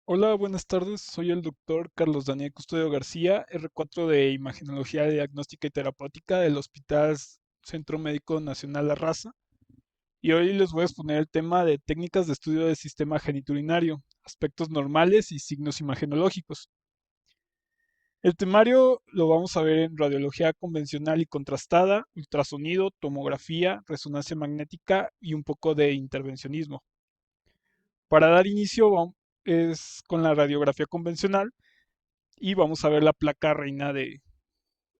Hola, buenas tardes. Soy el doctor Carlos Daniel Custodio García, R4 de Imagenología Diagnóstica y Terapéutica del Hospital Centro Médico Nacional La Raza. Y hoy les voy a exponer el tema de técnicas de estudio del sistema genitourinario, aspectos normales y signos imagenológicos. El temario lo vamos a ver en radiología convencional y contrastada, ultrasonido, tomografía, resonancia magnética y un poco de intervencionismo. Para dar inicio es con la radiografía convencional y vamos a ver la placa reina de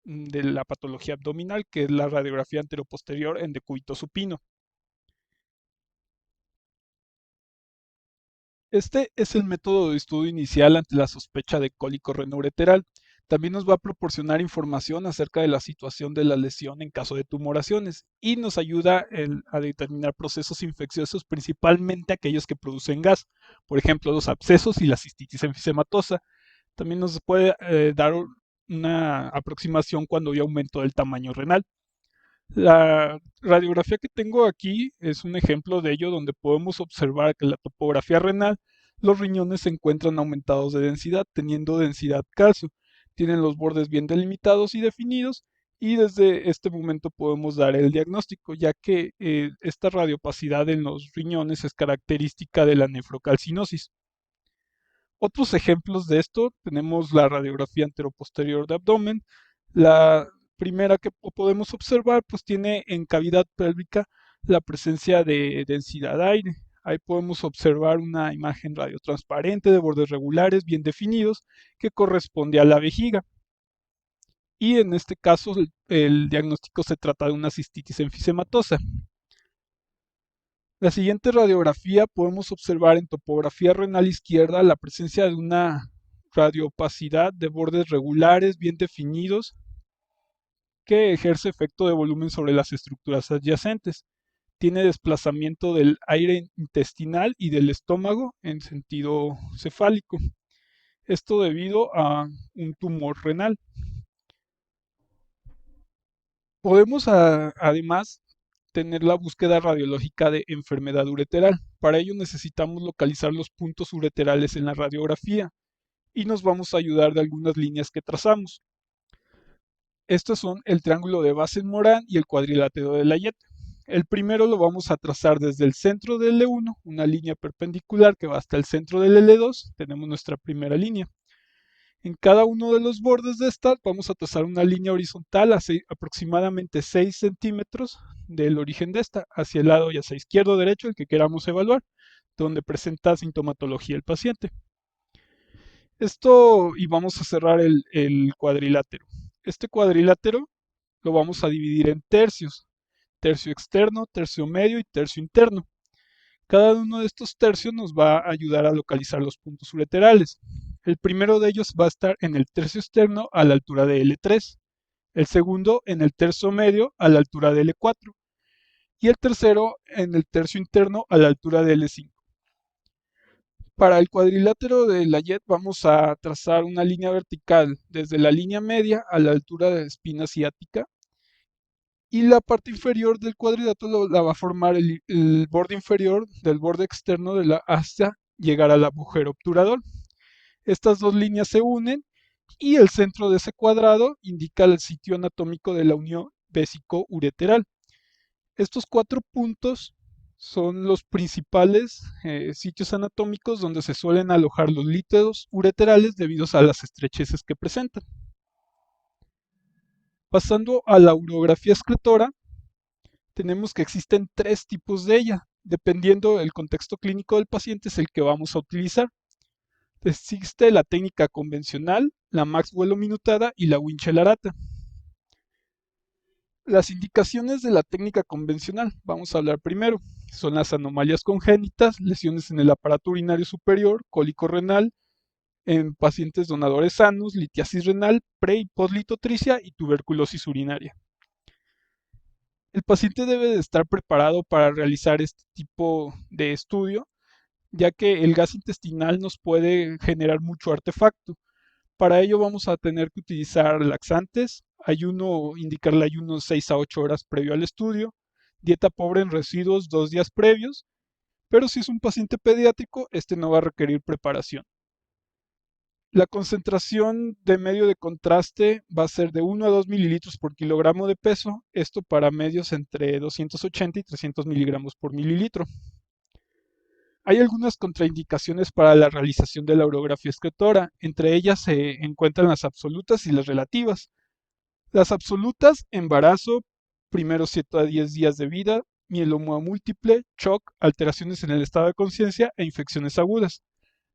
la patología abdominal, que es la radiografía anteroposterior en decúbito supino. Este es el método de estudio inicial ante la sospecha de cólico renoureteral. También nos va a proporcionar información acerca de la situación de la lesión en caso de tumoraciones y nos ayuda a determinar procesos infecciosos, principalmente aquellos que producen gas, por ejemplo, los abscesos y la cistitis enfisematosa. También nos puede dar una aproximación cuando hay aumento del tamaño renal. La radiografía que tengo aquí es un ejemplo de ello donde podemos observar que en la topografía renal los riñones se encuentran aumentados de densidad, teniendo densidad calcio. Tienen los bordes bien delimitados y definidos y desde este momento podemos dar el diagnóstico, ya que esta radiopacidad en los riñones es característica de la nefrocalcinosis. Otros ejemplos de esto tenemos la radiografía anteroposterior de abdomen. La primera que podemos observar pues tiene en cavidad pélvica la presencia de densidad de aire. Ahí podemos observar una imagen radiotransparente de bordes regulares bien definidos que corresponde a la vejiga. Y en este caso el diagnóstico se trata de una cistitis enfisematosa. La siguiente radiografía podemos observar en topografía renal izquierda la presencia de una radiopacidad de bordes regulares bien definidos que ejerce efecto de volumen sobre las estructuras adyacentes. Tiene desplazamiento del aire intestinal y del estómago en sentido cefálico. Esto debido a un tumor renal. Podemos además tener la búsqueda radiológica de enfermedad ureteral. Para ello necesitamos localizar los puntos ureterales en la radiografía y nos vamos a ayudar de algunas líneas que trazamos. Estos son el triángulo de Basen-Morán y el cuadrilátero de Layet. El primero lo vamos a trazar desde el centro del L1, una línea perpendicular que va hasta el centro del L2, tenemos nuestra primera línea. En cada uno de los bordes de esta vamos a trazar una línea horizontal a aproximadamente 6 centímetros del origen de esta, hacia el lado ya sea izquierdo o derecho, el que queramos evaluar, donde presenta sintomatología el paciente. Esto, y vamos a cerrar el cuadrilátero. Este cuadrilátero lo vamos a dividir en tercios, tercio externo, tercio medio y tercio interno. Cada uno de estos tercios nos va a ayudar a localizar los puntos ureterales. El primero de ellos va a estar en el tercio externo a la altura de L3, el segundo en el tercio medio a la altura de L4 y el tercero en el tercio interno a la altura de L5. Para el cuadrilátero de Layet vamos a trazar una línea vertical desde la línea media a la altura de la espina ciática y la parte inferior del cuadrilátero la va a formar el borde inferior del borde externo de la hasta llegar al agujero obturador. Estas dos líneas se unen y el centro de ese cuadrado indica el sitio anatómico de la unión vésico-ureteral. Estos 4 puntos son los principales sitios anatómicos donde se suelen alojar los líquidos ureterales debido a las estrecheces que presentan. Pasando a la urografía excretora, tenemos que existen 3 tipos de ella. Dependiendo del contexto clínico del paciente es el que vamos a utilizar. Existe la técnica convencional, la Maxwell-minutada y la Winchell-Arata. Las indicaciones de la técnica convencional, vamos a hablar primero, son las anomalias congénitas, lesiones en el aparato urinario superior, cólico renal, en pacientes donadores sanos, litiasis renal, pre y postlitotricia y tuberculosis urinaria. El paciente debe de estar preparado para realizar este tipo de estudio, ya que el gas intestinal nos puede generar mucho artefacto. Para ello vamos a tener que utilizar laxantes, indicar el ayuno 6 a 8 horas previo al estudio, dieta pobre en residuos 2 días previos, pero si es un paciente pediátrico, este no va a requerir preparación. La concentración de medio de contraste va a ser de 1 a 2 mililitros por kilogramo de peso, esto para medios entre 280 y 300 miligramos por mililitro. Hay algunas contraindicaciones para la realización de la urografía excretora, entre ellas se encuentran las absolutas y las relativas. Las absolutas, embarazo, primeros 7 a 10 días de vida, mieloma múltiple, shock, alteraciones en el estado de conciencia e infecciones agudas,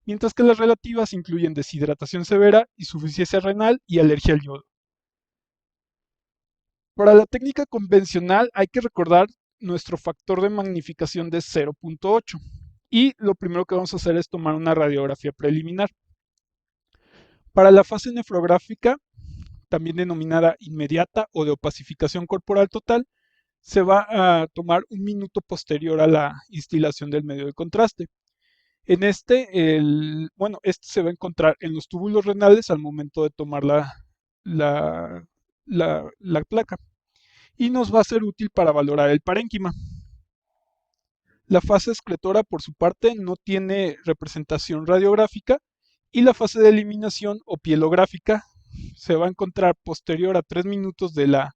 mientras que las relativas incluyen deshidratación severa, insuficiencia renal y alergia al yodo. Para la técnica convencional hay que recordar nuestro factor de magnificación de 0.8 y lo primero que vamos a hacer es tomar una radiografía preliminar. Para la fase nefrográfica, también denominada inmediata o de opacificación corporal total, se va a tomar un minuto posterior a la instilación del medio de contraste. En este se va a encontrar en los túbulos renales al momento de tomar la, la placa y nos va a ser útil para valorar el parénquima. La fase excretora, por su parte, no tiene representación radiográfica y la fase de eliminación o pielográfica se va a encontrar posterior a 3 minutos de la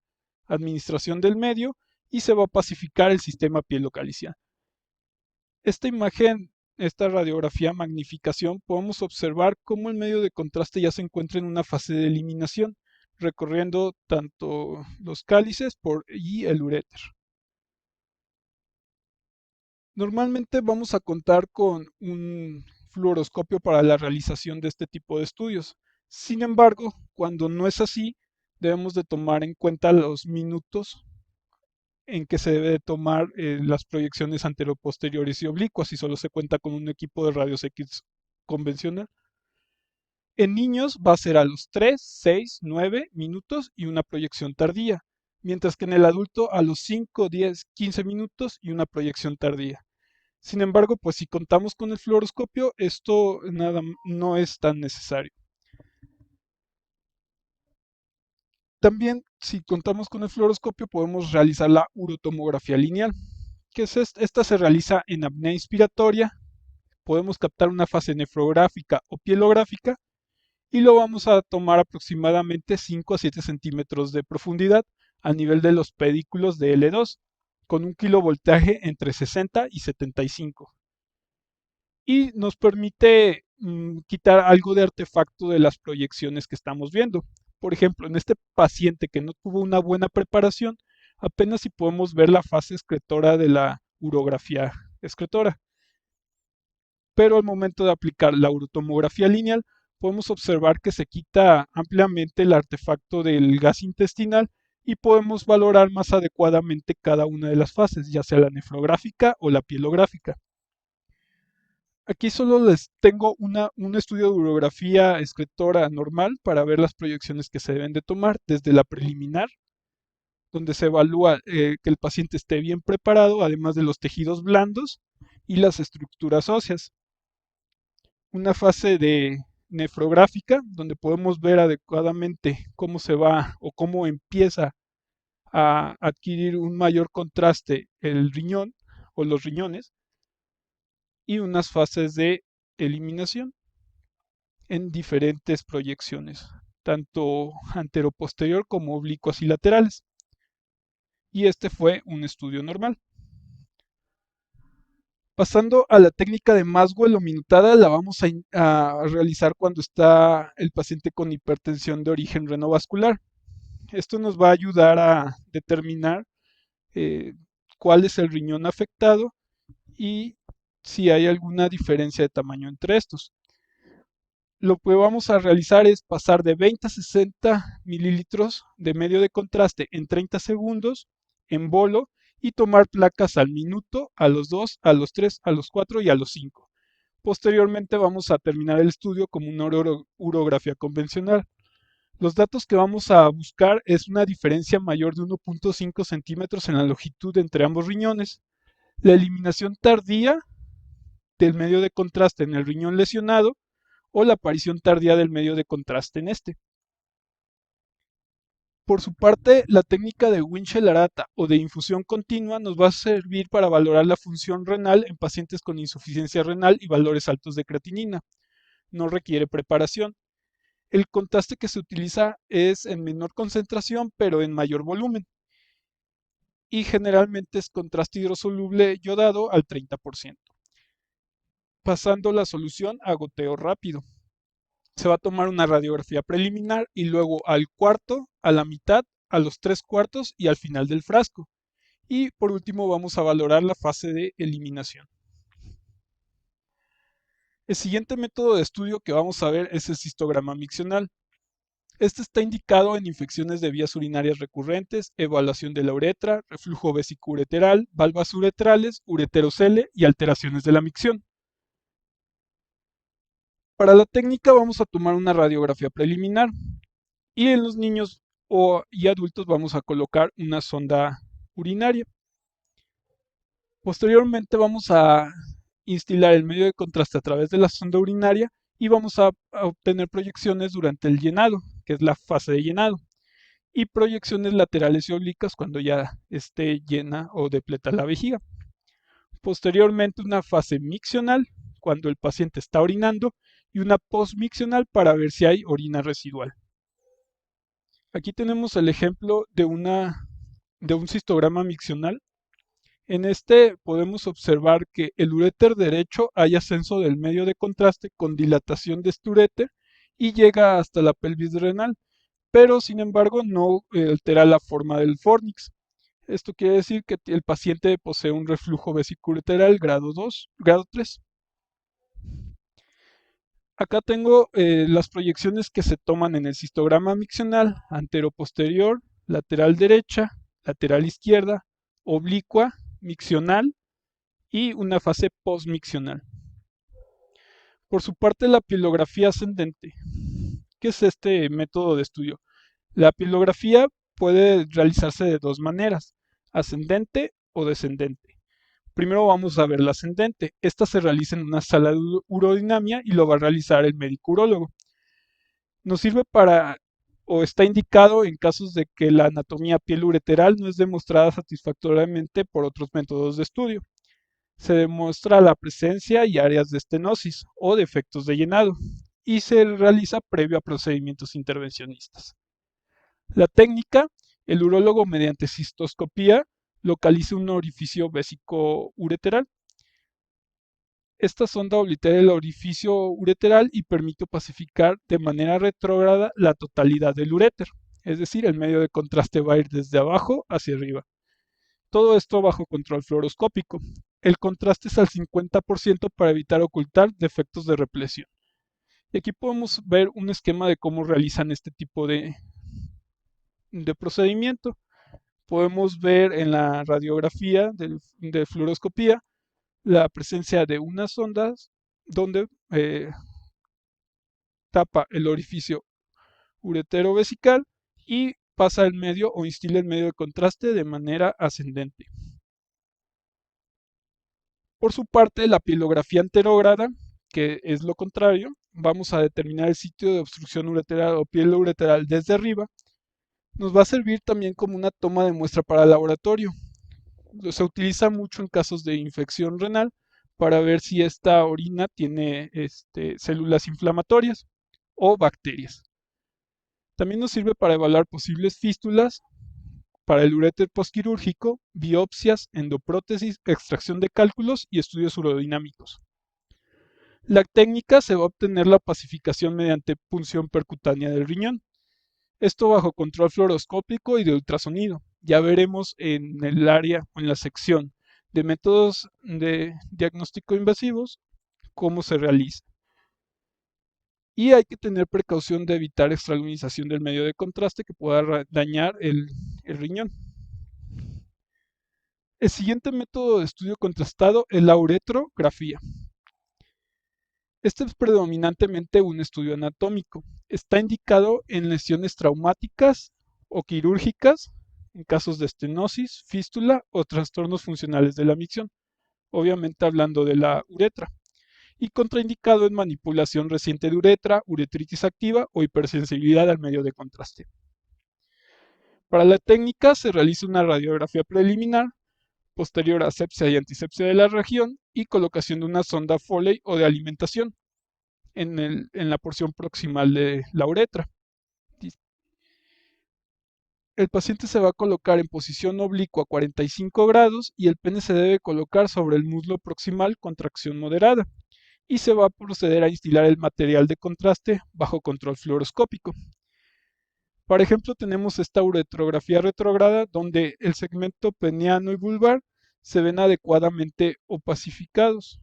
administración del medio y se va a pacificar el sistema pielocaliciano. Esta imagen, esta radiografía magnificación, podemos observar cómo el medio de contraste ya se encuentra en una fase de eliminación, recorriendo tanto los cálices y el uréter. Normalmente vamos a contar con un fluoroscopio para la realización de este tipo de estudios. Sin embargo, cuando no es así, debemos de tomar en cuenta los minutos en que se debe de tomar las proyecciones anteroposteriores y oblicuas si solo se cuenta con un equipo de radios X convencional. En niños va a ser a los 3, 6, 9 minutos y una proyección tardía, mientras que en el adulto a los 5, 10, 15 minutos y una proyección tardía. Sin embargo, pues si contamos con el fluoroscopio, esto no es tan necesario. También, si contamos con el fluoroscopio, podemos realizar la urotomografía lineal, que es esta se realiza en apnea inspiratoria. Podemos captar una fase nefrográfica o pielográfica y lo vamos a tomar aproximadamente 5 a 7 centímetros de profundidad a nivel de los pedículos de L2, con un kilovoltaje entre 60 y 75. Y nos permite quitar algo de artefacto de las proyecciones que estamos viendo. Por ejemplo, en este paciente que no tuvo una buena preparación, apenas si podemos ver la fase excretora de la urografía excretora. Pero al momento de aplicar la urotomografía lineal, podemos observar que se quita ampliamente el artefacto del gas intestinal y podemos valorar más adecuadamente cada una de las fases, ya sea la nefrográfica o la pielográfica. Aquí solo les tengo un estudio de urografía excretora normal para ver las proyecciones que se deben de tomar desde la preliminar, donde se evalúa que el paciente esté bien preparado, además de los tejidos blandos y las estructuras óseas. Una fase de nefrográfica, donde podemos ver adecuadamente cómo se va o cómo empieza a adquirir un mayor contraste el riñón o los riñones, y unas fases de eliminación en diferentes proyecciones, tanto anteroposterior como oblicuas y laterales. Y este fue un estudio normal. Pasando a la técnica de Maxwell o minutada, la vamos a realizar cuando está el paciente con hipertensión de origen renovascular. Esto nos va a ayudar a determinar cuál es el riñón afectado y si hay alguna diferencia de tamaño entre estos. Lo que vamos a realizar es pasar de 20 a 60 mililitros de medio de contraste en 30 segundos en bolo y tomar placas al minuto, a los 2, a los 3, a los 4 y a los 5. Posteriormente vamos a terminar el estudio como una urografía convencional. Los datos que vamos a buscar es una diferencia mayor de 1.5 centímetros en la longitud entre ambos riñones, la eliminación tardía del medio de contraste en el riñón lesionado o la aparición tardía del medio de contraste en este. Por su parte, la técnica de Winchell-Arata o de infusión continua nos va a servir para valorar la función renal en pacientes con insuficiencia renal y valores altos de creatinina. No requiere preparación. El contraste que se utiliza es en menor concentración pero en mayor volumen y generalmente es contraste hidrosoluble yodado al 30%. Pasando la solución a goteo rápido. Se va a tomar una radiografía preliminar y luego al cuarto, a la mitad, a los 3/4 y al final del frasco. Y por último vamos a valorar la fase de eliminación. El siguiente método de estudio que vamos a ver es el cistograma miccional. Este está indicado en infecciones de vías urinarias recurrentes, evaluación de la uretra, reflujo vesicoureteral, valvas uretrales, ureterocele y alteraciones de la micción. Para la técnica vamos a tomar una radiografía preliminar y en los niños y adultos vamos a colocar una sonda urinaria. Posteriormente vamos a instilar el medio de contraste a través de la sonda urinaria y vamos a obtener proyecciones durante el llenado, que es la fase de llenado, y proyecciones laterales y oblicuas cuando ya esté llena o depleta la vejiga. Posteriormente una fase miccional, cuando el paciente está orinando, y una postmiccional para ver si hay orina residual. Aquí tenemos el ejemplo de un cistograma miccional. En este podemos observar que el uréter derecho hay ascenso del medio de contraste con dilatación de este uréter y llega hasta la pelvis renal, pero sin embargo no altera la forma del fornix. Esto quiere decir que el paciente posee un reflujo vesicoureteral grado 2, grado 3. Acá tengo las proyecciones que se toman en el cistograma miccional, antero-posterior, lateral derecha, lateral izquierda, oblicua, miccional y una fase postmiccional. Por su parte, la pilografía ascendente. ¿Qué es este método de estudio? La pilografía puede realizarse de dos maneras, ascendente o descendente. Primero vamos a ver la ascendente. Esta se realiza en una sala de urodinamia y lo va a realizar el médico urólogo. Nos sirve para o está indicado en casos de que la anatomía piel ureteral no es demostrada satisfactoriamente por otros métodos de estudio. Se demuestra la presencia y áreas de estenosis o defectos de llenado y se realiza previo a procedimientos intervencionistas. La técnica, el urólogo mediante cistoscopía localiza un orificio vesicoureteral. Esta sonda oblitera el orificio ureteral y permite pacificar de manera retrógrada la totalidad del uréter, es decir, el medio de contraste va a ir desde abajo hacia arriba. Todo esto bajo control fluoroscópico. El contraste es al 50% para evitar ocultar defectos de represión. Y aquí podemos ver un esquema de cómo realizan este tipo de procedimiento. Podemos ver en la radiografía de fluoroscopía la presencia de unas ondas donde tapa el orificio uretero-vesical y pasa el medio o instila el medio de contraste de manera ascendente. Por su parte, la pilografía anterógrada, que es lo contrario, vamos a determinar el sitio de obstrucción ureteral o piel ureteral desde arriba, nos va a servir también como una toma de muestra para el laboratorio. Se utiliza mucho en casos de infección renal para ver si esta orina tiene células inflamatorias o bacterias. También nos sirve para evaluar posibles fístulas para el uréter postquirúrgico, biopsias, endoprótesis, extracción de cálculos y estudios urodinámicos. La técnica se va a obtener la pacificación mediante punción percutánea del riñón. Esto bajo control fluoroscópico y de ultrasonido. Ya veremos en el área o en la sección de métodos de diagnóstico invasivos cómo se realiza. Y hay que tener precaución de evitar extraluminización del medio de contraste que pueda dañar el riñón. El siguiente método de estudio contrastado es la uretrografía. Este es predominantemente un estudio anatómico. Está indicado en lesiones traumáticas o quirúrgicas, en casos de estenosis, fístula o trastornos funcionales de la micción, obviamente hablando de la uretra. y contraindicado en manipulación reciente de uretra, uretritis activa o hipersensibilidad al medio de contraste. Para la técnica se realiza una radiografía preliminar, posterior a asepsia y antisepsia de la región y colocación de una sonda Foley o de alimentación en la porción proximal de la uretra. El paciente se va a colocar en posición oblicua a 45 grados y el pene se debe colocar sobre el muslo proximal con tracción moderada y se va a proceder a instilar el material de contraste bajo control fluoroscópico. Por ejemplo, tenemos esta uretrografía retrógrada donde el segmento peniano y vulvar se ven adecuadamente opacificados.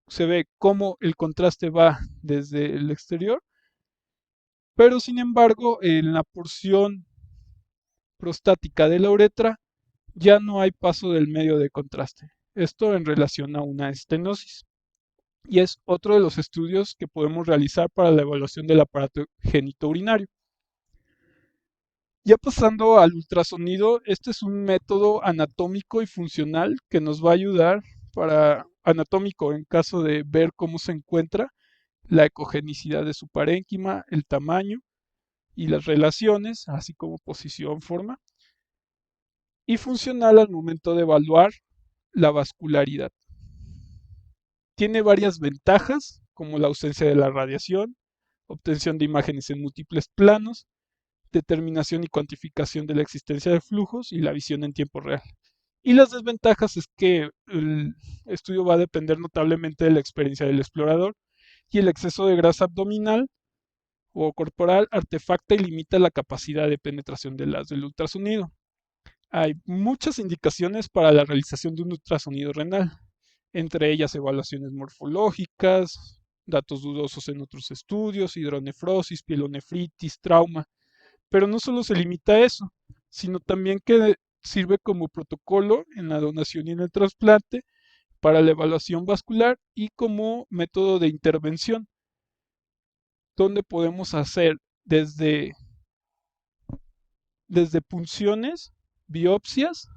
Se ve cómo el contraste va desde el exterior, pero sin embargo en la porción prostática de la uretra ya no hay paso del medio de contraste. Esto en relación a una estenosis. Y es otro de los estudios que podemos realizar para la evaluación del aparato genitourinario. Ya pasando al ultrasonido, este es un método anatómico y funcional que nos va a ayudar para anatómico en caso de ver cómo se encuentra la ecogenicidad de su parénquima, el tamaño y las relaciones, así como posición, forma, y funcional al momento de evaluar la vascularidad. Tiene varias ventajas, como la ausencia de la radiación, obtención de imágenes en múltiples planos, determinación y cuantificación de la existencia de flujos y la visión en tiempo real. Y las desventajas es que el estudio va a depender notablemente de la experiencia del explorador y el exceso de grasa abdominal o corporal artefacta y limita la capacidad de penetración del ultrasonido. Hay muchas indicaciones para la realización de un ultrasonido renal, entre ellas evaluaciones morfológicas, datos dudosos en otros estudios, hidronefrosis, pielonefritis, trauma, pero no solo se limita a eso, sino también que sirve como protocolo en la donación y en el trasplante para la evaluación vascular y como método de intervención, donde podemos hacer desde punciones, biopsias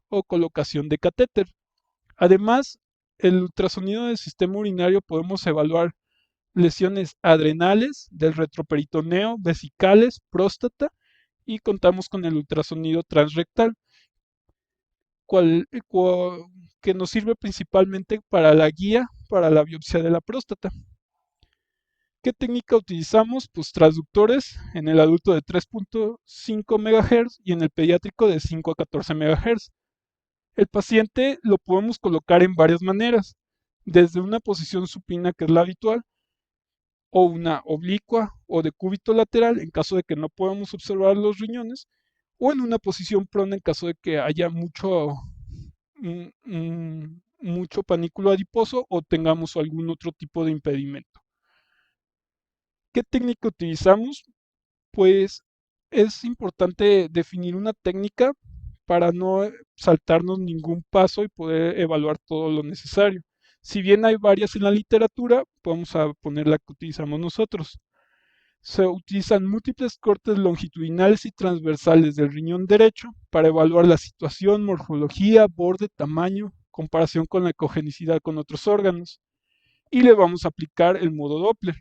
o colocación de catéter. Además, el ultrasonido del sistema urinario podemos evaluar lesiones adrenales, del retroperitoneo, vesicales, próstata y contamos con el ultrasonido transrectal, que nos sirve principalmente para la guía para la biopsia de la próstata. ¿Qué técnica utilizamos? Pues transductores en el adulto de 3.5 MHz y en el pediátrico de 5 a 14 MHz. El paciente lo podemos colocar en varias maneras, desde una posición supina que es la habitual, o una oblicua o de cúbito lateral en caso de que no podamos observar los riñones, o en una posición prona en caso de que haya mucho panículo adiposo o tengamos algún otro tipo de impedimento. ¿Qué técnica utilizamos? Pues es importante definir una técnica para no saltarnos ningún paso y poder evaluar todo lo necesario. Si bien hay varias en la literatura, vamos a poner la que utilizamos nosotros. Se utilizan múltiples cortes longitudinales y transversales del riñón derecho para evaluar la situación, morfología, borde, tamaño, comparación con la ecogenicidad con otros órganos. Y le vamos a aplicar el modo Doppler.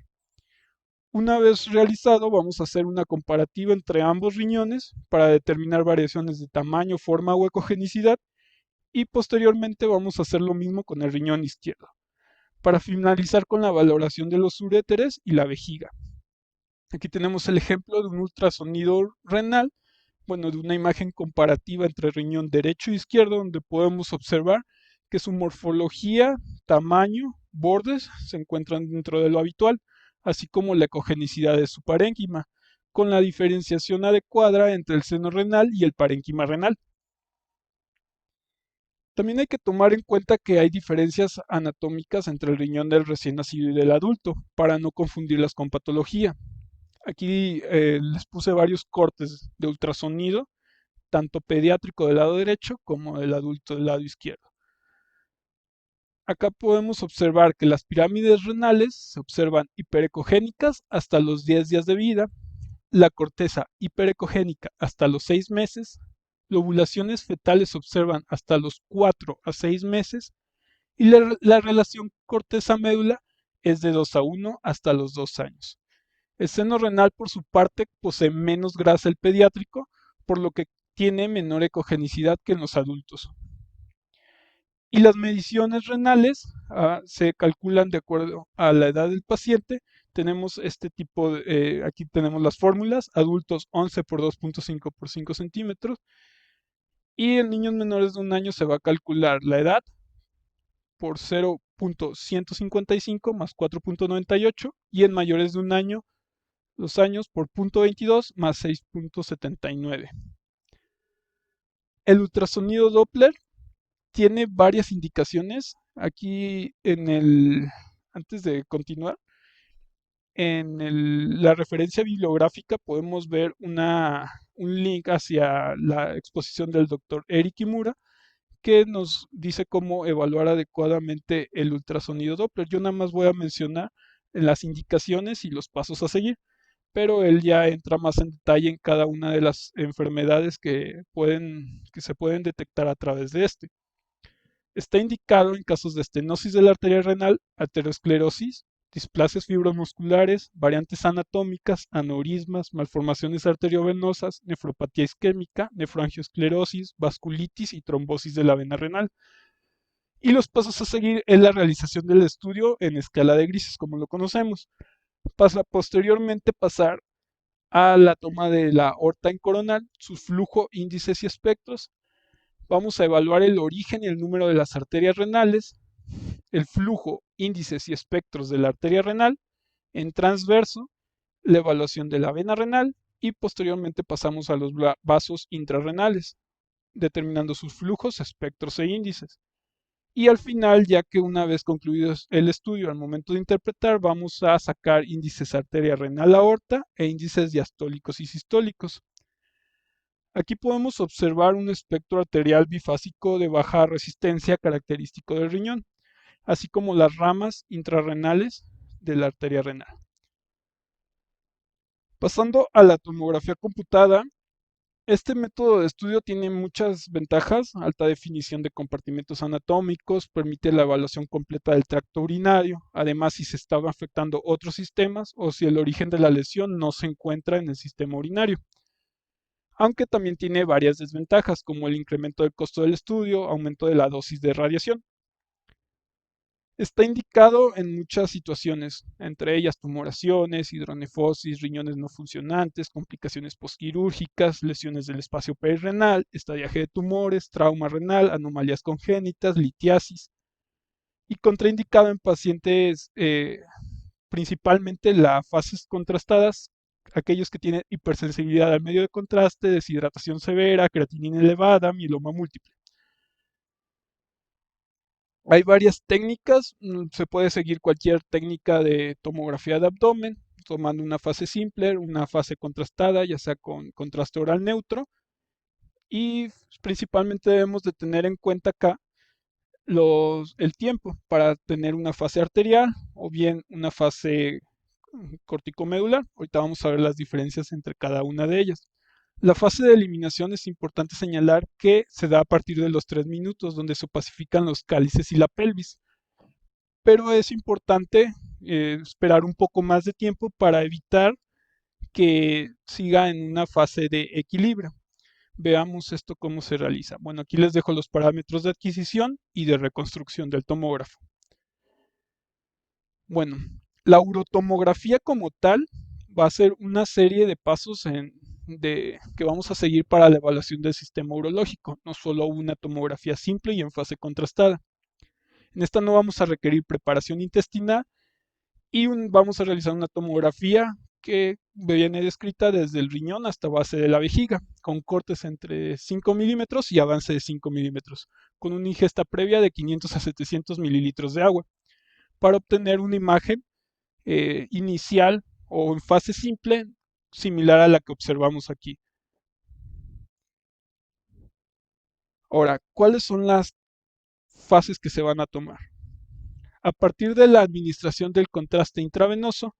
Una vez realizado, vamos a hacer una comparativa entre ambos riñones para determinar variaciones de tamaño, forma o ecogenicidad y posteriormente vamos a hacer lo mismo con el riñón izquierdo, para finalizar con la valoración de los uréteres y la vejiga. Aquí tenemos el ejemplo de un ultrasonido renal, bueno, de una imagen comparativa entre riñón derecho e izquierdo, donde podemos observar que su morfología, tamaño, bordes se encuentran dentro de lo habitual, así como la ecogenicidad de su parénquima, con la diferenciación adecuada entre el seno renal y el parénquima renal. También hay que tomar en cuenta que hay diferencias anatómicas entre el riñón del recién nacido y del adulto, para no confundirlas con patología. Aquí les puse varios cortes de ultrasonido, tanto pediátrico del lado derecho como del adulto del lado izquierdo. Acá podemos observar que las pirámides renales se observan hiperecogénicas hasta los 10 días de vida, la corteza hiperecogénica hasta los 6 meses, lobulaciones fetales se observan hasta los 4 a 6 meses y la relación corteza-médula es de 2:1 hasta los 2 años. El seno renal, por su parte, posee menos grasa el pediátrico, por lo que tiene menor ecogenicidad que en los adultos. Y las mediciones renales se calculan de acuerdo a la edad del paciente. Tenemos este tipo de, aquí tenemos las fórmulas: adultos 11 por 2.5 por 5 centímetros, y en niños menores de 1 año se va a calcular la edad por 0.155 más 4.98, y en mayores de 1 año los años por 0.22 más 6.79. El ultrasonido Doppler tiene varias indicaciones. Aquí antes de continuar, la referencia bibliográfica podemos ver un link hacia la exposición del doctor Eric Kimura, que nos dice cómo evaluar adecuadamente el ultrasonido Doppler. Yo nada más voy a mencionar las indicaciones y los pasos a seguir, pero él ya entra más en detalle en cada una de las enfermedades que se pueden detectar a través de este. Está indicado en casos de estenosis de la arteria renal, aterosclerosis, displasias fibromusculares, variantes anatómicas, aneurismas, malformaciones arteriovenosas, nefropatía isquémica, nefroangiosclerosis, vasculitis y trombosis de la vena renal. Y los pasos a seguir es la realización del estudio en escala de grises, como lo conocemos. Posteriormente pasar a la toma de la aorta en coronal, su flujo, índices y espectros. Vamos a evaluar el origen y el número de las arterias renales, el flujo, índices y espectros de la arteria renal. En transverso, la evaluación de la vena renal, y posteriormente pasamos a los vasos intrarrenales, determinando sus flujos, espectros e índices. Y al final, ya que una vez concluido el estudio, al momento de interpretar, vamos a sacar índices arteria renal aorta e índices diastólicos y sistólicos. Aquí podemos observar un espectro arterial bifásico de baja resistencia característico del riñón, así como las ramas intrarrenales de la arteria renal. Pasando a la tomografía computada, este método de estudio tiene muchas ventajas: alta definición de compartimentos anatómicos, permite la evaluación completa del tracto urinario, además si se están afectando otros sistemas o si el origen de la lesión no se encuentra en el sistema urinario. Aunque también tiene varias desventajas, como el incremento del costo del estudio, aumento de la dosis de radiación. Está indicado en muchas situaciones, entre ellas tumoraciones, hidronefosis, riñones no funcionantes, complicaciones postquirúrgicas, lesiones del espacio perirrenal, estadiaje de tumores, trauma renal, anomalías congénitas, litiasis, y contraindicado en pacientes principalmente las fases contrastadas, aquellos que tienen hipersensibilidad al medio de contraste, deshidratación severa, creatinina elevada, mieloma múltiple. Hay varias técnicas, se puede seguir cualquier técnica de tomografía de abdomen, tomando una fase simple, una fase contrastada, ya sea con contraste oral neutro, y principalmente debemos de tener en cuenta acá el tiempo para tener una fase arterial o bien una fase corticomedular. Ahorita vamos a ver las diferencias entre cada una de ellas. La fase de eliminación es importante señalar que se da a partir de los 3 minutos, donde se opacifican los cálices y la pelvis. Pero es importante esperar un poco más de tiempo para evitar que siga en una fase de equilibrio. Veamos esto cómo se realiza. Bueno, aquí les dejo los parámetros de adquisición y de reconstrucción del tomógrafo. Bueno, la urotomografía como tal va a ser una serie de pasos que vamos a seguir para la evaluación del sistema urológico, no solo una tomografía simple y en fase contrastada. En esta no vamos a requerir preparación intestinal y vamos a realizar una tomografía que viene descrita desde el riñón hasta base de la vejiga, con cortes entre 5 milímetros y avance de 5 milímetros, con una ingesta previa de 500 a 700 mililitros de agua, para obtener una imagen inicial o en fase simple similar a la que observamos aquí. Ahora, ¿cuáles son las fases que se van a tomar? A partir de la administración del contraste intravenoso,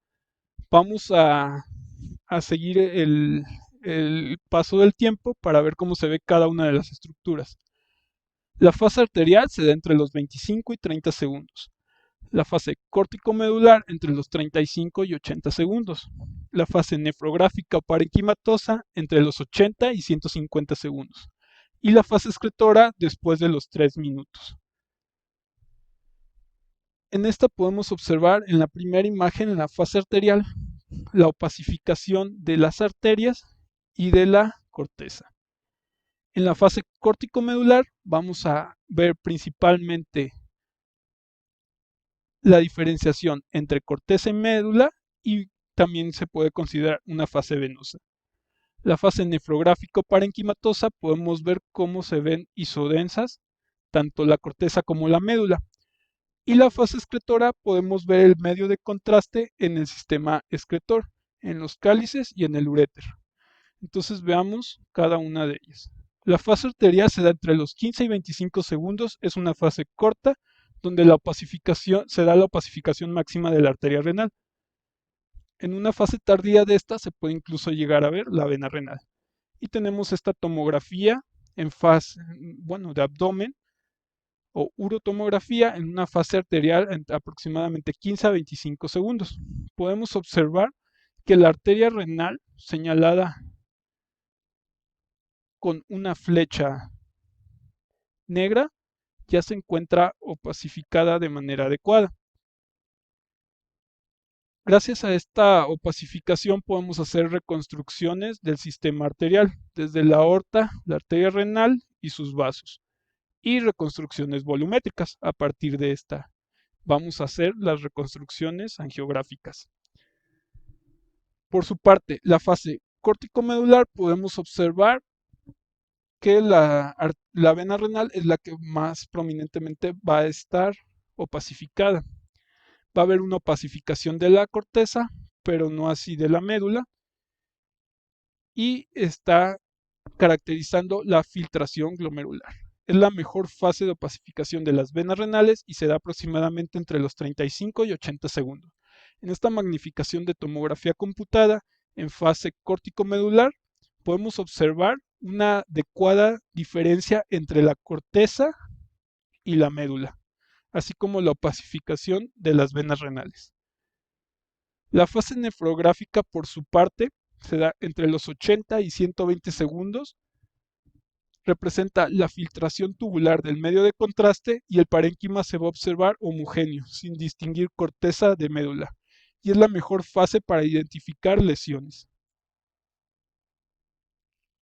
vamos a seguir el paso del tiempo para ver cómo se ve cada una de las estructuras. La fase arterial se da entre los 25 y 30 segundos. La fase córtico-medular entre los 35 y 80 segundos. La fase nefrográfica o parenquimatosa entre los 80 y 150 segundos. Y la fase excretora después de los 3 minutos. En esta podemos observar en la primera imagen, en la fase arterial, la opacificación de las arterias y de la corteza. En la fase córtico-medular vamos a ver principalmente la diferenciación entre corteza y médula y también se puede considerar una fase venosa. La fase nefrográfico-parenquimatosa podemos ver cómo se ven isodensas tanto la corteza como la médula. Y la fase excretora podemos ver el medio de contraste en el sistema excretor, en los cálices y en el uréter. Entonces veamos cada una de ellas. La fase arterial se da entre los 15 y 25 segundos, es una fase corta donde se da la opacificación máxima de la arteria renal. En una fase tardía de esta se puede incluso llegar a ver la vena renal. Y tenemos esta tomografía en fase, de abdomen o urotomografía en una fase arterial en aproximadamente 15 a 25 segundos. Podemos observar que la arteria renal señalada con una flecha negra ya se encuentra opacificada de manera adecuada. Gracias a esta opacificación podemos hacer reconstrucciones del sistema arterial, desde la aorta, la arteria renal y sus vasos, y reconstrucciones volumétricas. A partir de esta vamos a hacer las reconstrucciones angiográficas. Por su parte, la fase córtico-medular podemos observar que la vena renal es la que más prominentemente va a estar opacificada. Va a haber una opacificación de la corteza, pero no así de la médula, y está caracterizando la filtración glomerular. Es la mejor fase de opacificación de las venas renales y se da aproximadamente entre los 35 y 80 segundos. En esta magnificación de tomografía computada en fase córtico-medular podemos observar una adecuada diferencia entre la corteza y la médula, así como la opacificación de las venas renales. La fase nefrográfica, por su parte, se da entre los 80 y 120 segundos. Representa la filtración tubular del medio de contraste y el parénquima se va a observar homogéneo, sin distinguir corteza de médula, y es la mejor fase para identificar lesiones.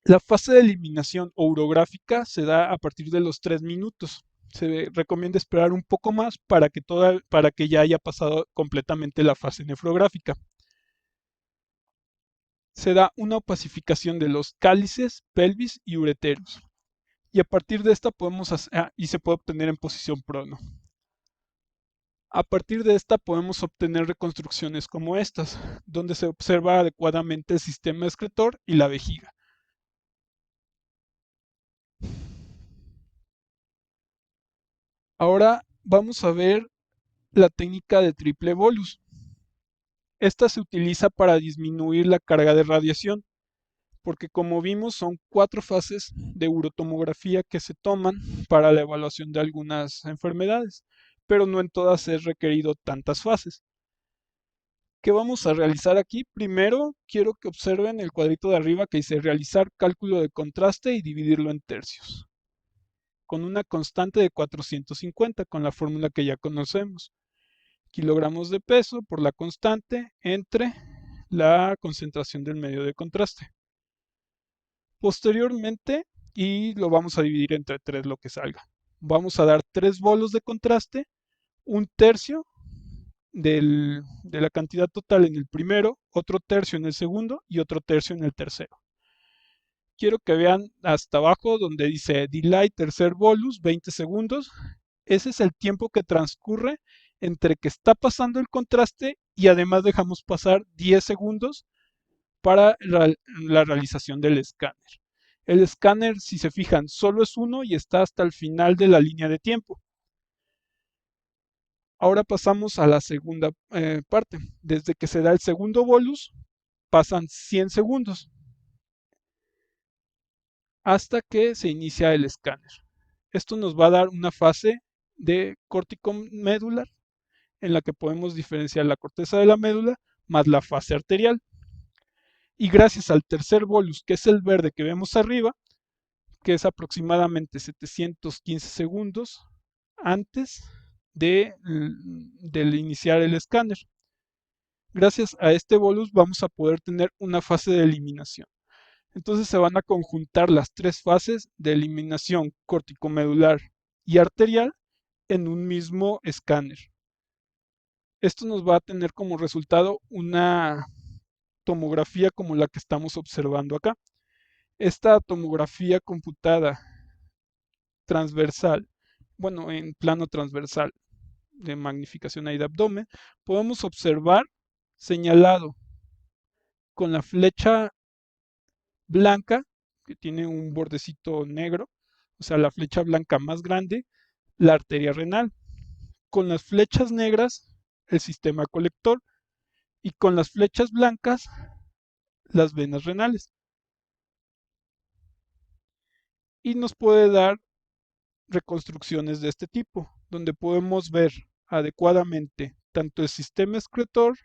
La fase de eliminación o urográfica se da a partir de los 3 minutos. Se recomienda esperar un poco más para que ya haya pasado completamente la fase nefrográfica. Se da una opacificación de los cálices, pelvis y ureteros. Y a partir de esta y se puede obtener en posición prono. A partir de esta podemos obtener reconstrucciones como estas, donde se observa adecuadamente el sistema excretor y la vejiga. Ahora vamos a ver la técnica de triple bolus. Esta se utiliza para disminuir la carga de radiación, porque como vimos son 4 fases de urotomografía que se toman para la evaluación de algunas enfermedades, pero no en todas es requerido tantas fases. ¿Qué vamos a realizar aquí? Primero quiero que observen el cuadrito de arriba que dice realizar cálculo de contraste y dividirlo en tercios, con una constante de 450 con la fórmula que ya conocemos. Kilogramos de peso por la constante entre la concentración del medio de contraste. Posteriormente, y lo vamos a dividir entre 3 lo que salga. Vamos a dar 3 bolos de contraste, un tercio de la cantidad total en el primero, otro tercio en el segundo y otro tercio en el tercero. Quiero que vean hasta abajo donde dice delay tercer bolus, 20 segundos. Ese es el tiempo que transcurre entre que está pasando el contraste y además dejamos pasar 10 segundos para la realización del escáner. El escáner, si se fijan, solo es uno y está hasta el final de la línea de tiempo. Ahora pasamos a la segunda parte. Desde que se da el segundo bolus, pasan 100 segundos hasta que se inicia el escáner. Esto nos va a dar una fase de córtico medular en la que podemos diferenciar la corteza de la médula más la fase arterial. Y gracias al tercer bolus, que es el verde que vemos arriba, que es aproximadamente 715 segundos antes del iniciar el escáner. Gracias a este bolus vamos a poder tener una fase de eliminación. Entonces se van a conjuntar las tres fases de eliminación corticomedular y arterial en un mismo escáner. Esto nos va a tener como resultado una tomografía como la que estamos observando acá. Esta tomografía computada transversal, bueno, en plano transversal de magnificación ahí de abdomen, podemos observar señalado con la flecha blanca, que tiene un bordecito negro, o sea, la flecha blanca más grande, la arteria renal. Con las flechas negras, el sistema colector. Y con las flechas blancas, las venas renales. Y nos puede dar reconstrucciones de este tipo, donde podemos ver adecuadamente tanto el sistema excretor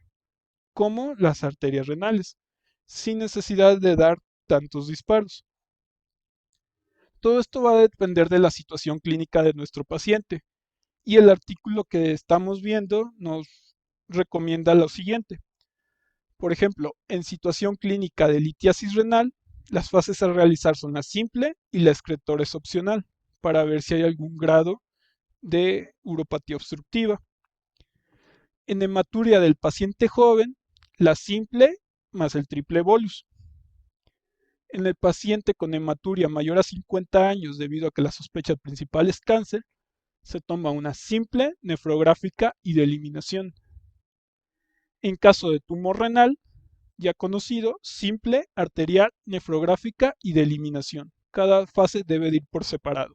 como las arterias renales, sin necesidad de dar tantos disparos. Todo esto va a depender de la situación clínica de nuestro paciente y el artículo que estamos viendo nos recomienda lo siguiente. Por ejemplo, en situación clínica de litiasis renal, las fases a realizar son la simple y la excretor es opcional para ver si hay algún grado de uropatía obstructiva. En hematuria del paciente joven, la simple más el triple bolus. En el paciente con hematuria mayor a 50 años, debido a que la sospecha principal es cáncer, se toma una simple, nefrográfica y de eliminación. En caso de tumor renal, ya conocido, simple, arterial, nefrográfica y de eliminación. Cada fase debe de ir por separado.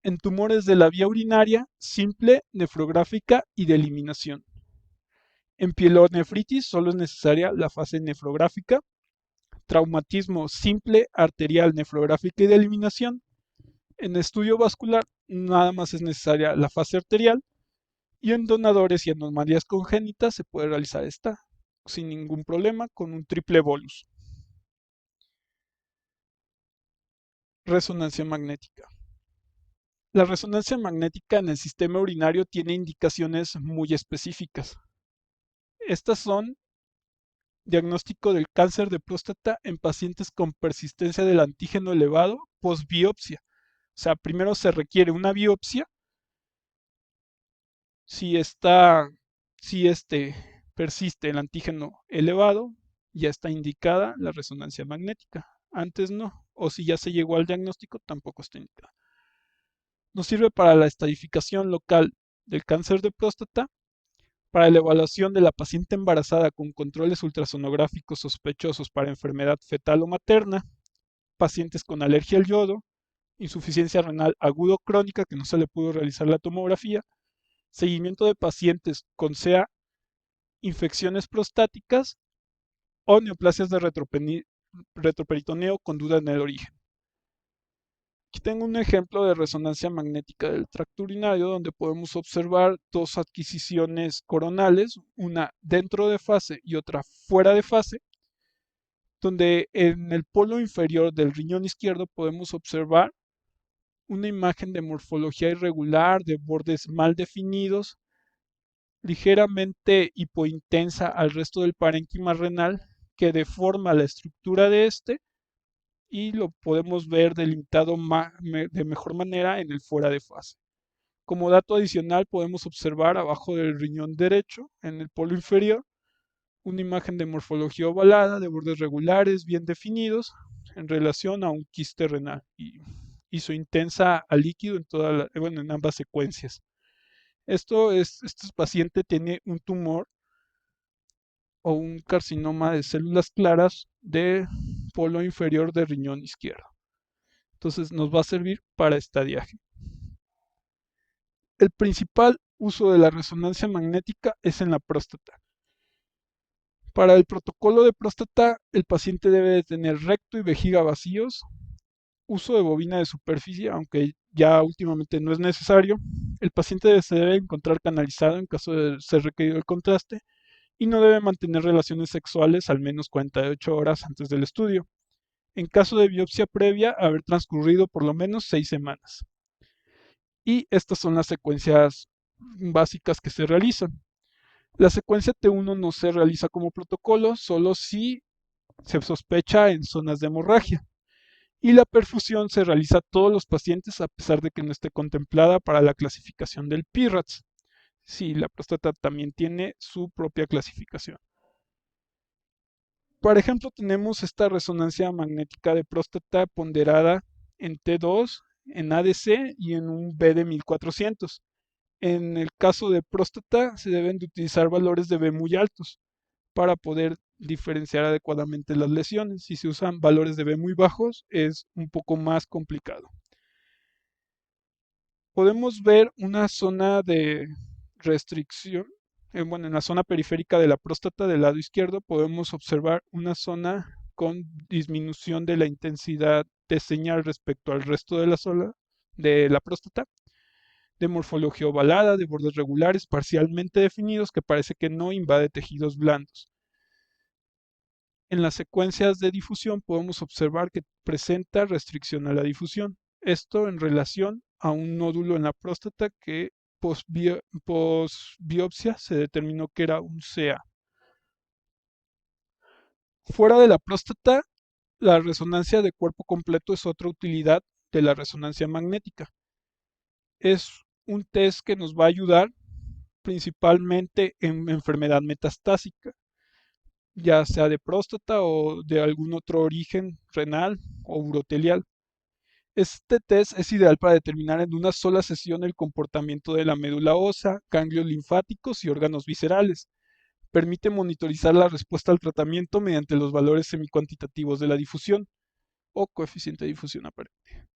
En tumores de la vía urinaria, simple, nefrográfica y de eliminación. En pielonefritis solo es necesaria la fase nefrográfica. Traumatismo simple, arterial, nefrográfica y de eliminación. En estudio vascular nada más es necesaria la fase arterial. Y en donadores y anomalías congénitas se puede realizar esta sin ningún problema con un triple bolus. Resonancia magnética. La resonancia magnética en el sistema urinario tiene indicaciones muy específicas. Estas son diagnóstico del cáncer de próstata en pacientes con persistencia del antígeno elevado post-biopsia. O sea, primero se requiere una biopsia. Si persiste el antígeno elevado, ya está indicada la resonancia magnética. Antes no. O si ya se llegó al diagnóstico, tampoco está indicada. Nos sirve para la estadificación local del cáncer de próstata, para la evaluación de la paciente embarazada con controles ultrasonográficos sospechosos para enfermedad fetal o materna, pacientes con alergia al yodo, insuficiencia renal agudo crónica que no se le pudo realizar la tomografía, seguimiento de pacientes con SEA, infecciones prostáticas o neoplasias de retroperitoneo con duda en el origen. Aquí tengo un ejemplo de resonancia magnética del tracto urinario donde podemos observar dos adquisiciones coronales, una dentro de fase y otra fuera de fase, donde en el polo inferior del riñón izquierdo podemos observar una imagen de morfología irregular, de bordes mal definidos, ligeramente hipointensa al resto del parénquima renal, que deforma la estructura de este y lo podemos ver delimitado de mejor manera en el fuera de fase. Como dato adicional podemos observar abajo del riñón derecho, en el polo inferior, una imagen de morfología ovalada, de bordes regulares, bien definidos, en relación a un quiste renal y hizo intensa a líquido en ambas secuencias. Este paciente tiene un tumor o un carcinoma de células claras de polo inferior del riñón izquierdo. Entonces nos va a servir para estadiaje. El principal uso de la resonancia magnética es en la próstata. Para el protocolo de próstata, el paciente debe de tener recto y vejiga vacíos, uso de bobina de superficie, aunque ya últimamente no es necesario. El paciente se debe encontrar canalizado en caso de ser requerido el contraste y no debe mantener relaciones sexuales al menos 48 horas antes del estudio. En caso de biopsia previa, haber transcurrido por lo menos 6 semanas. Y estas son las secuencias básicas que se realizan. La secuencia T1 no se realiza como protocolo, solo si se sospecha en zonas de hemorragia. Y la perfusión se realiza a todos los pacientes a pesar de que no esté contemplada para la clasificación del PIRATS. Sí, la próstata también tiene su propia clasificación. Por ejemplo, tenemos esta resonancia magnética de próstata ponderada en T2, en ADC y en un B de 1400. En el caso de próstata se deben de utilizar valores de B muy altos para poder diferenciar adecuadamente las lesiones. Si se usan valores de B muy bajos es un poco más complicado. Podemos ver una zona de restricción. Bueno, en la zona periférica de la próstata del lado izquierdo podemos observar una zona con disminución de la intensidad de señal respecto al resto de la zona de la próstata, de morfología ovalada, de bordes regulares parcialmente definidos que parece que no invade tejidos blandos. En las secuencias de difusión podemos observar que presenta restricción a la difusión. Esto en relación a un nódulo en la próstata que post-biopsia se determinó que era un CA. Fuera de la próstata, la resonancia de cuerpo completo es otra utilidad de la resonancia magnética. Es un test que nos va a ayudar principalmente en enfermedad metastásica, ya sea de próstata o de algún otro origen renal o urotelial. Este test es ideal para determinar en una sola sesión el comportamiento de la médula ósea, ganglios linfáticos y órganos viscerales. Permite monitorizar la respuesta al tratamiento mediante los valores semicuantitativos de la difusión o coeficiente de difusión aparente.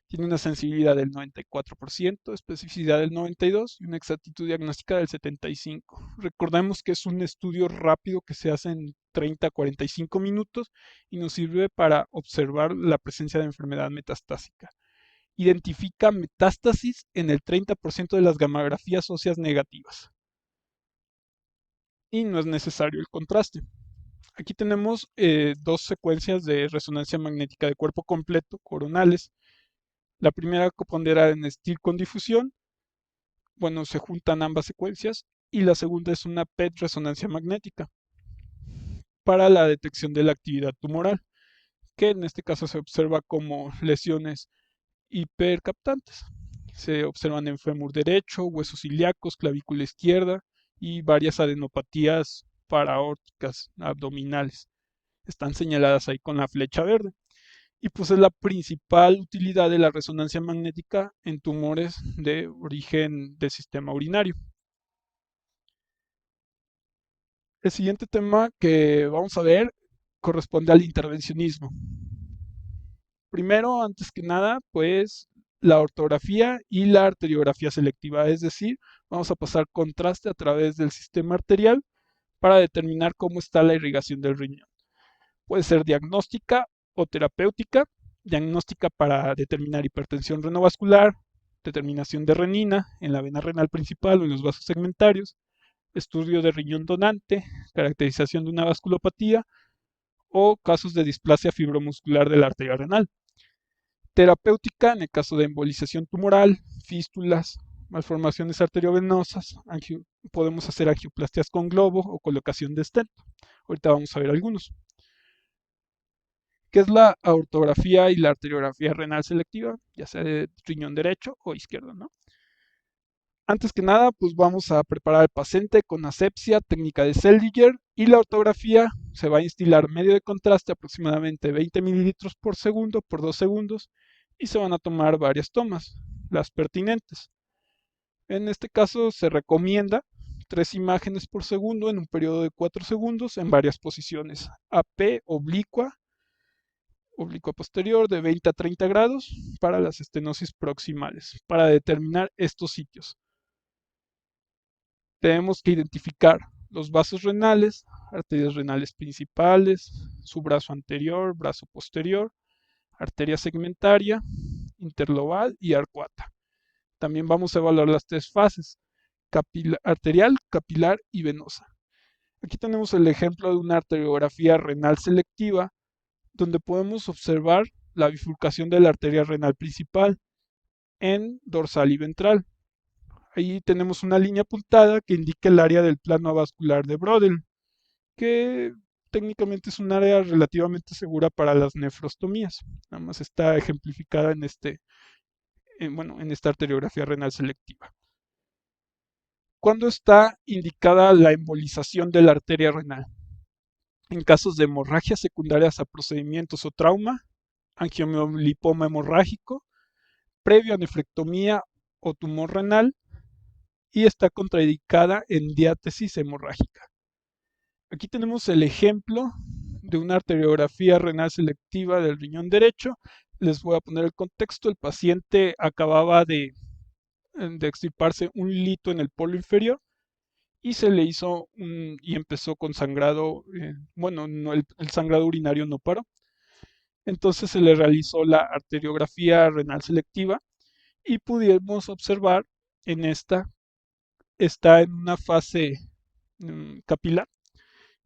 Tiene una sensibilidad del 94%, especificidad del 92% y una exactitud diagnóstica del 75%. Recordemos que es un estudio rápido que se hace en 30 a 45 minutos y nos sirve para observar la presencia de enfermedad metastásica. Identifica metástasis en el 30% de las gamografías óseas negativas. Y no es necesario el contraste. Aquí tenemos dos secuencias de resonancia magnética de cuerpo completo coronales. La primera pondera en STIR con difusión, bueno, se juntan ambas secuencias, y la segunda es una PET resonancia magnética para la detección de la actividad tumoral, que en este caso se observa como lesiones hipercaptantes. Se observan en fémur derecho, huesos ilíacos, clavícula izquierda y varias adenopatías paraórticas abdominales. Están señaladas ahí con la flecha verde. Y pues es la principal utilidad de la resonancia magnética en tumores de origen del sistema urinario. El siguiente tema que vamos a ver corresponde al intervencionismo. Primero, antes que nada, pues la ortografía y la arteriografía selectiva, es decir, vamos a pasar contraste a través del sistema arterial para determinar cómo está la irrigación del riñón. Puede ser diagnóstica o terapéutica, diagnóstica para determinar hipertensión renovascular, determinación de renina en la vena renal principal o en los vasos segmentarios, estudio de riñón donante, caracterización de una vasculopatía o casos de displasia fibromuscular de la arteria renal. Terapéutica en el caso de embolización tumoral, fístulas, malformaciones arteriovenosas, podemos hacer angioplastias con globo o colocación de stent. Ahorita vamos a ver algunos. ¿Qué es la ortografía y la arteriografía renal selectiva? Ya sea de riñón derecho o izquierdo, ¿no? Antes que nada, pues vamos a preparar al paciente con asepsia, técnica de Seldinger, y la ortografía se va a instilar medio de contraste aproximadamente 20 mililitros por segundo por 2 segundos y se van a tomar varias tomas, las pertinentes. En este caso se recomienda 3 imágenes por segundo en un periodo de 4 segundos en varias posiciones, AP, oblicua posterior de 20 a 30 grados para las estenosis proximales, para determinar estos sitios. Tenemos que identificar los vasos renales, arterias renales principales, su brazo anterior, brazo posterior, arteria segmentaria, interlobal y arcuata. También vamos a evaluar las tres fases, arterial, capilar y venosa. Aquí tenemos el ejemplo de una arteriografía renal selectiva, donde podemos observar la bifurcación de la arteria renal principal en dorsal y ventral. Ahí tenemos una línea apuntada que indica el área del plano avascular de Brodel, que técnicamente es un área relativamente segura para las nefrostomías. Nada más está ejemplificada en esta arteriografía renal selectiva. ¿Cuándo está indicada la embolización de la arteria renal? En casos de hemorragias secundarias a procedimientos o trauma, angiomiolipoma hemorrágico, previo a nefrectomía o tumor renal, y está contraindicada en diátesis hemorrágica. Aquí tenemos el ejemplo de una arteriografía renal selectiva del riñón derecho. Les voy a poner el contexto. El paciente acababa de extirparse un lito en el polo inferior y se le hizo y empezó con sangrado, no, el sangrado urinario no paró. Entonces se le realizó la arteriografía renal selectiva y pudimos observar en está en una fase capilar,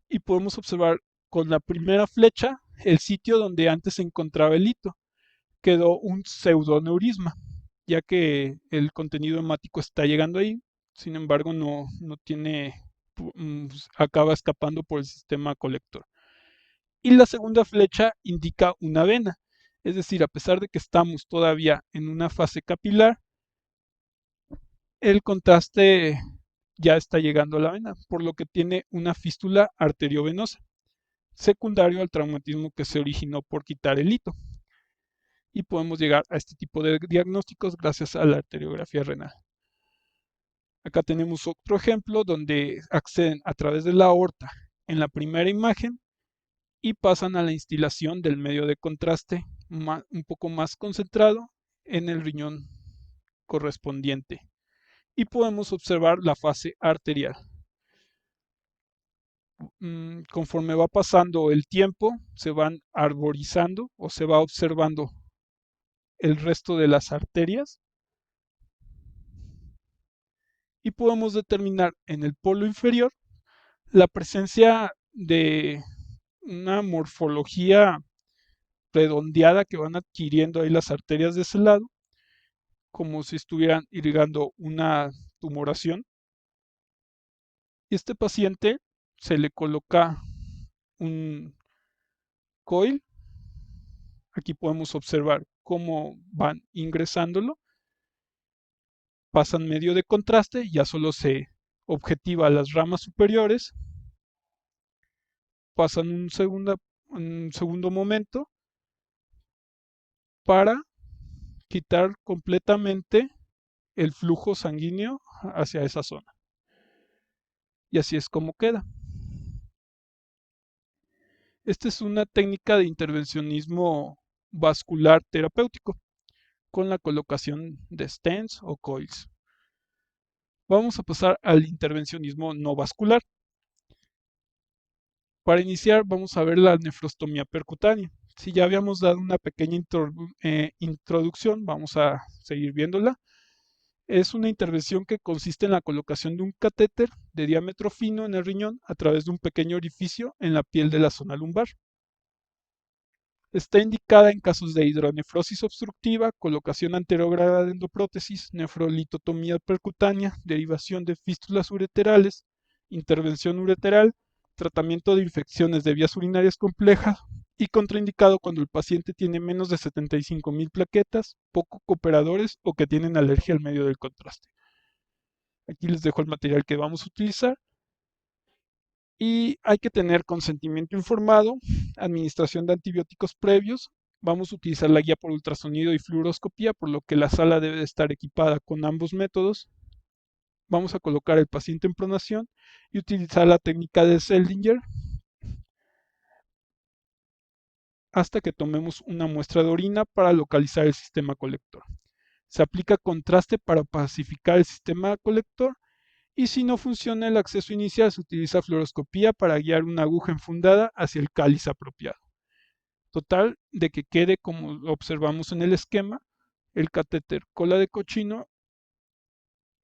y podemos observar con la primera flecha el sitio donde antes se encontraba el hito. Quedó un pseudoneurisma, ya que el contenido hemático está llegando ahí, sin embargo no tiene, acaba escapando por el sistema colector. Y la segunda flecha indica una vena, es decir, a pesar de que estamos todavía en una fase capilar, el contraste ya está llegando a la vena, por lo que tiene una fístula arteriovenosa, secundario al traumatismo que se originó por quitar el hito. Y podemos llegar a este tipo de diagnósticos gracias a la arteriografía renal. Acá tenemos otro ejemplo donde acceden a través de la aorta en la primera imagen y pasan a la instilación del medio de contraste un poco más concentrado en el riñón correspondiente. Y podemos observar la fase arterial. Conforme va pasando el tiempo, se van arborizando o se va observando el resto de las arterias y podemos determinar en el polo inferior la presencia de una morfología redondeada que van adquiriendo ahí las arterias de ese lado, como si estuvieran irrigando una tumoración. Y este paciente se le coloca un coil. Aquí podemos observar cómo van ingresándolo. Pasan medio de contraste, ya solo se objetiva las ramas superiores. Pasan un segundo momento para quitar completamente el flujo sanguíneo hacia esa zona. Y así es como queda. Esta es una técnica de intervencionismo vascular terapéutico con la colocación de stents o coils. Vamos a pasar al intervencionismo no vascular. Para iniciar vamos a ver la nefrostomía percutánea. Si ya habíamos dado una pequeña introducción, vamos a seguir viéndola. Es una intervención que consiste en la colocación de un catéter de diámetro fino en el riñón a través de un pequeño orificio en la piel de la zona lumbar. Está indicada en casos de hidronefrosis obstructiva, colocación anterograda de endoprótesis, nefrolitotomía percutánea, derivación de fístulas ureterales, intervención ureteral, tratamiento de infecciones de vías urinarias complejas y contraindicado cuando el paciente tiene menos de 75,000 plaquetas, poco cooperadores o que tienen alergia al medio del contraste. Aquí les dejo el material que vamos a utilizar. Y hay que tener consentimiento informado, administración de antibióticos previos. Vamos a utilizar la guía por ultrasonido y fluoroscopía, por lo que la sala debe de estar equipada con ambos métodos. Vamos a colocar el paciente en pronación y utilizar la técnica de Seldinger hasta que tomemos una muestra de orina para localizar el sistema colector. Se aplica contraste para pacificar el sistema colector. Y si no funciona el acceso inicial, se utiliza fluoroscopía para guiar una aguja enfundada hacia el cáliz apropiado. Total, de que quede como observamos en el esquema, el catéter cola de cochino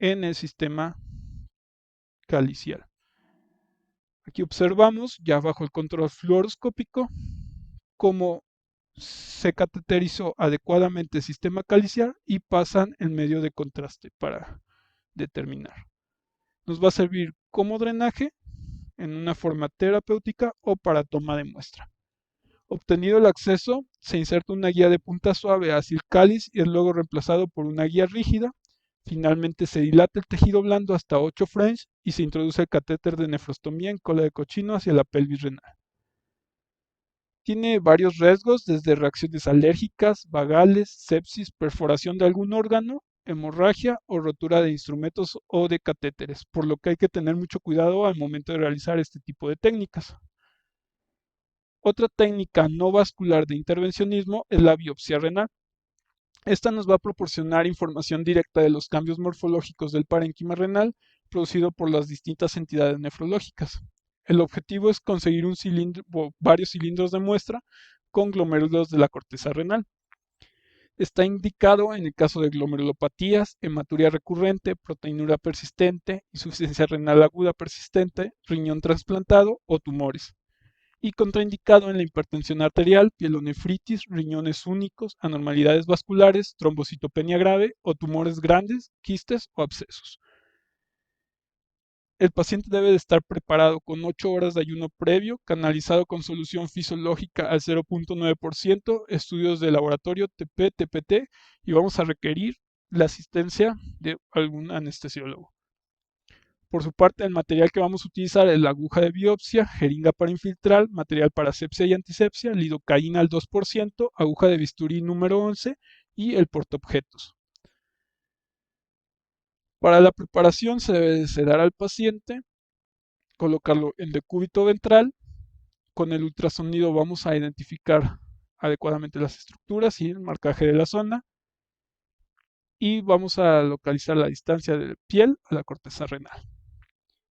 en el sistema calicial. Aquí observamos, ya bajo el control fluoroscópico, cómo se cateterizó adecuadamente el sistema calicial y pasan el medio de contraste para determinar. Nos va a servir como drenaje en una forma terapéutica o para toma de muestra. Obtenido el acceso, se inserta una guía de punta suave hacia el cáliz y es luego reemplazado por una guía rígida. Finalmente se dilata el tejido blando hasta 8 French y se introduce el catéter de nefrostomía en cola de cochino hacia la pelvis renal. Tiene varios riesgos, desde reacciones alérgicas, vagales, sepsis, perforación de algún órgano, hemorragia o rotura de instrumentos o de catéteres, por lo que hay que tener mucho cuidado al momento de realizar este tipo de técnicas. Otra técnica no vascular de intervencionismo es la biopsia renal. Esta nos va a proporcionar información directa de los cambios morfológicos del parénquima renal producido por las distintas entidades nefrológicas. El objetivo es conseguir un cilindro o varios cilindros de muestra con glomérulos de la corteza renal. Está indicado en el caso de glomerulopatías, hematuria recurrente, proteinura persistente, insuficiencia renal aguda persistente, riñón trasplantado o tumores. Y contraindicado en la hipertensión arterial, pielonefritis, riñones únicos, anormalidades vasculares, trombocitopenia grave o tumores grandes, quistes o abscesos. El paciente debe de estar preparado con 8 horas de ayuno previo, canalizado con solución fisiológica al 0.9%, estudios de laboratorio TP, TPT y vamos a requerir la asistencia de algún anestesiólogo. Por su parte, el material que vamos a utilizar es la aguja de biopsia, jeringa para infiltrar, material para asepsia y antisepsia, lidocaína al 2%, aguja de bisturí número 11 y el portaobjetos. Para la preparación se debe de sedar al paciente, colocarlo en decúbito ventral. Con el ultrasonido vamos a identificar adecuadamente las estructuras y el marcaje de la zona y vamos a localizar la distancia de piel a la corteza renal.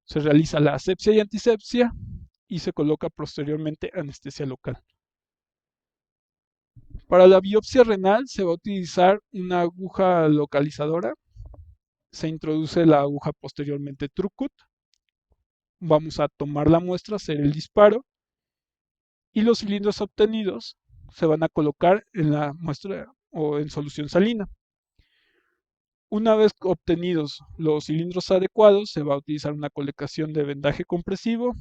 Se realiza la asepsia y antisepsia y se coloca posteriormente anestesia local. Para la biopsia renal se va a utilizar una aguja localizadora. Se introduce la aguja posteriormente TrueCut. Vamos a tomar la muestra, hacer el disparo y los cilindros obtenidos se van a colocar en la muestra o en solución salina. Una vez obtenidos los cilindros adecuados, se va a utilizar una colocación de vendaje compresivo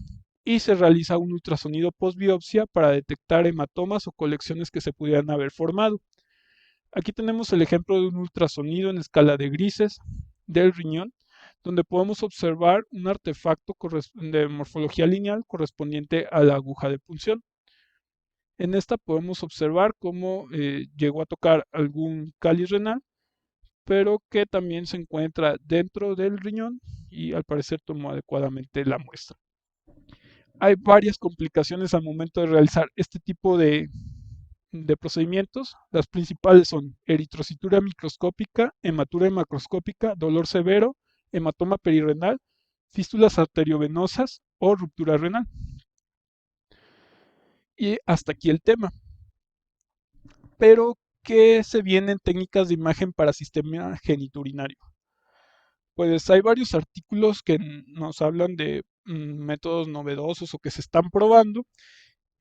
y se realiza un ultrasonido postbiopsia para detectar hematomas o colecciones que se pudieran haber formado. Aquí tenemos el ejemplo de un ultrasonido en escala de grises del riñón, donde podemos observar un artefacto de morfología lineal correspondiente a la aguja de punción. En esta podemos observar cómo llegó a tocar algún cáliz renal, pero que también se encuentra dentro del riñón y al parecer tomó adecuadamente la muestra. Hay varias complicaciones al momento de realizar este tipo de procedimientos. Las principales son eritrocitura microscópica, hematura macroscópica, dolor severo, hematoma perirenal, fístulas arteriovenosas o ruptura renal. Y hasta aquí el tema. Pero, ¿qué se viene en técnicas de imagen para sistema genitourinario? Pues hay varios artículos que nos hablan de métodos novedosos o que se están probando.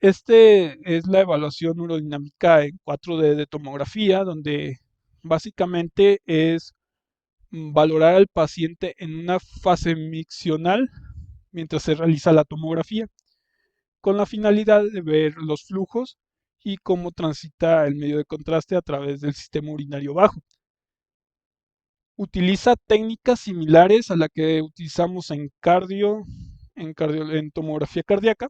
Este es la evaluación urodinámica en 4D de tomografía, donde básicamente es valorar al paciente en una fase miccional mientras se realiza la tomografía, con la finalidad de ver los flujos y cómo transita el medio de contraste a través del sistema urinario bajo. Utiliza técnicas similares a la que utilizamos en en tomografía cardíaca,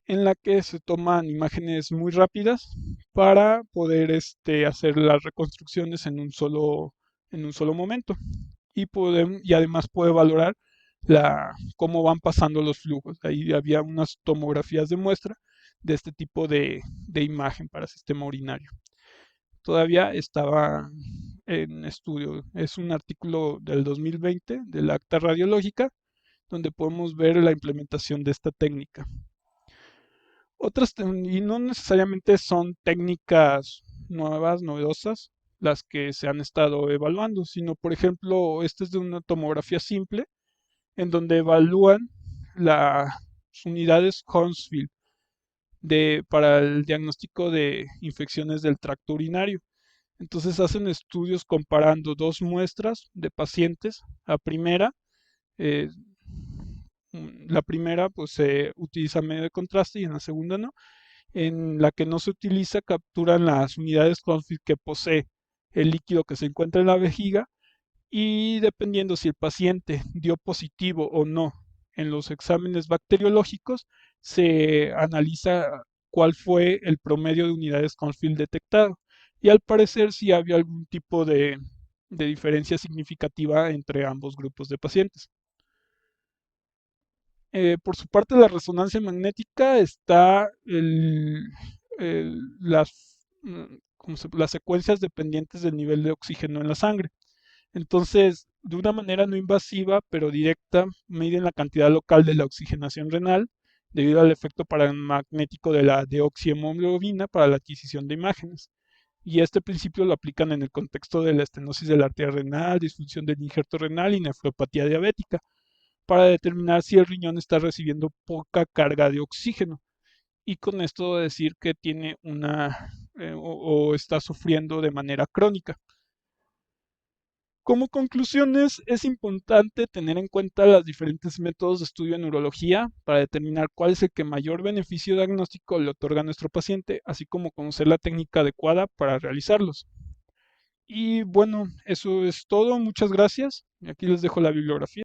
en la que se toman imágenes muy rápidas para poder hacer las reconstrucciones en un solo momento. Y además puede valorar cómo van pasando los flujos. Ahí había unas tomografías de muestra de este tipo de imagen para sistema urinario. Todavía estaba en estudio. Es un artículo del 2020 del Acta Radiológica donde podemos ver la implementación de esta técnica. Y no necesariamente son técnicas nuevas, novedosas, las que se han estado evaluando, sino, por ejemplo, este es de una tomografía simple, en donde evalúan las unidades Hounsfield para el diagnóstico de infecciones del tracto urinario. Entonces hacen estudios comparando dos muestras de pacientes. Eh, la primera pues se utiliza medio de contraste y en la segunda no. En la que no se utiliza capturan las unidades Config que posee el líquido que se encuentra en la vejiga y dependiendo si el paciente dio positivo o no en los exámenes bacteriológicos, se analiza cuál fue el promedio de unidades Config detectado. Y al parecer sí había algún tipo de diferencia significativa entre ambos grupos de pacientes. Por su parte, la resonancia magnética está las secuencias dependientes del nivel de oxígeno en la sangre. Entonces, de una manera no invasiva, pero directa, miden la cantidad local de la oxigenación renal debido al efecto paramagnético de la deoxihemoglobina para la adquisición de imágenes. Y este principio lo aplican en el contexto de la estenosis de la arteria renal, disfunción del injerto renal y nefropatía diabética para determinar si el riñón está recibiendo poca carga de oxígeno y con esto decir que tiene o está sufriendo de manera crónica. Como conclusiones, es importante tener en cuenta los diferentes métodos de estudio en neurología para determinar cuál es el que mayor beneficio diagnóstico le otorga a nuestro paciente, así como conocer la técnica adecuada para realizarlos. Y bueno, eso es todo. Muchas gracias. Y aquí les dejo la bibliografía.